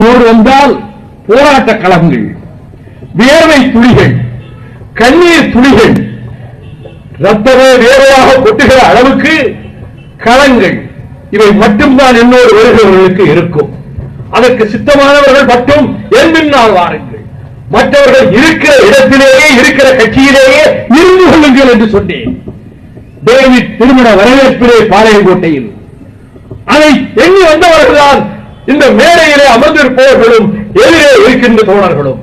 வந்தால் போராட்ட களங்கள், வேர்வை துளிகள், கண்ணீர் துளிகள், ரத்தமே வேறையாக கொட்டுகிற அளவுக்கு களங்கள், இவை மட்டும்தான் என்னோடு வருகிறவர்களுக்கு இருக்கும். அதற்கு சித்தமானவர்கள் மட்டும் என் பின்னால் வாருங்கள், மற்றவர்கள் இருக்கிற இடத்திலேயே இருக்கிற கட்சியிலேயே இருந்து கொள்ளுங்கள் என்று சொன்னேன். டேவிட் திருமண வரவேற்பிலே பாளையங்கோட்டையில் அதை எண்ணி வந்தவர்கள்தான் இந்த மேடையிலே அமர்ந்திருப்பவர்களும் எதிரே இருக்கின்ற தோழர்களும்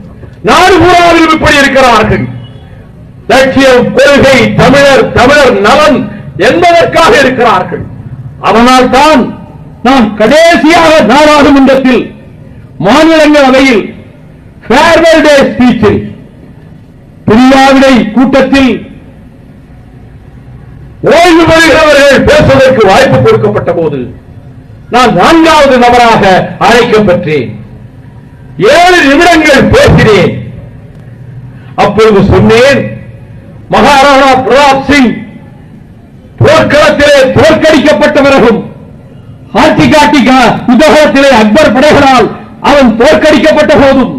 நாடு பூராவிலும் இப்படி இருக்கிறார்கள். லட்சியம், கொள்கை, தமிழர் நலன் என்பதற்காக இருக்கிறார்கள். அதனால் தான் நான் கடைசியாக நாடாளுமன்றத்தில் மாநிலங்களவையில் ஃபேர்வெல் டே ஸ்பீச்சில் பிரியாவிடை கூட்டத்தில் ஓய்வு பெறுகிறவர்கள் பேசுவதற்கு வாய்ப்பு கொடுக்கப்பட்ட போது நான் 4வது நபராக அழைக்கப்பட்டேன். 7 நிமிடங்கள் பேசினேன். அப்பொழுது சொன்னேன், மகாராணா பிரதாப் சிங் போர்க்களத்திலே தோற்கடிக்கப்பட்ட பிறகும் ஹார்டிகாட்டிகா யுத்தகத்திலே அக்பர் படைகளால் அவன் தோற்கடிக்கப்பட்ட போதும்,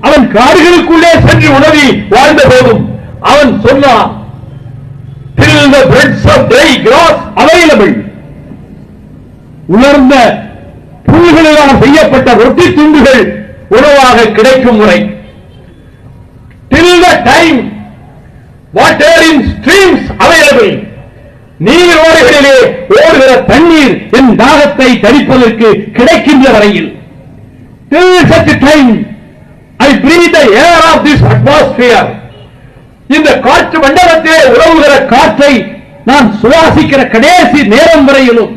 அவன் காடுகளுக்குள்ளே சென்று உணவி வாழ்ந்த போதும் அவன் சொன்னான், till the breads of dry grass available, உலர்ந்த புல்களினால் செய்யப்பட்ட ரொட்டி துண்டுகள் உணவாக கிடைக்கும் முறை, till the time water in streams available, நீரோடைகளிலே ஓடுகிற தண்ணீர் என் தாகத்தை தணிப்பதற்கு கிடைக்கின்ற வரையில், till such time I breathe the air of this atmosphere, இந்த காற்று மண்டலத்திலே உறவுகிற காற்றை நான் சுவாசிக்கிற கடைசி நேரம் வரையிலும்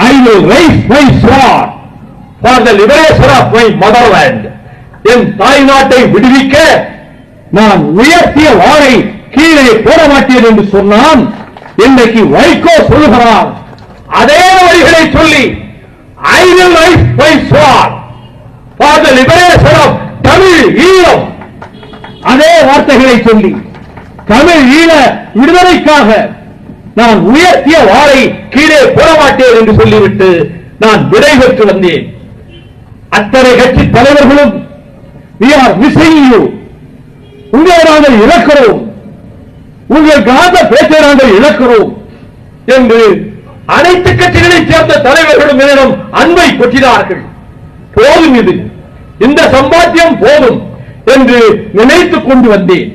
I will raise my sword for the liberation of my motherland, என் தாய் நாட்டை விடுவிக்க நான் உயர்த்திய வாளை கீழே போட மாட்டேன் என்று சொன்னான். இன்றைக்கு வைகோ சொல்லுகிறார், அதே வழிகளை சொல்லி I will raise my sword for the liberation of Tamil Eelam, அதே வார்த்தைகளை சொல்லி தமிழ் ஈழ விடுதலைக்காக நான் உயர்த்திய வாளை கீழே போட மாட்டேன் என்று சொல்லிவிட்டு நான் விடைபெற்று வந்தேன். அத்தனை கட்சி தலைவர்களும் we are missing you, உங்களை நாங்கள் இழக்கிறோம், உங்கள் காந்த பேச்சை நாங்கள் இழக்கிறோம் என்று அனைத்து கட்சிகளைச் சேர்ந்த தலைவர்களும் என்னிடம் அன்பை கொட்டினார்கள். போதும், இது இந்த சம்பாத்தியம் போதும் என்று நினைத்துக் கொண்டு வந்தேன்.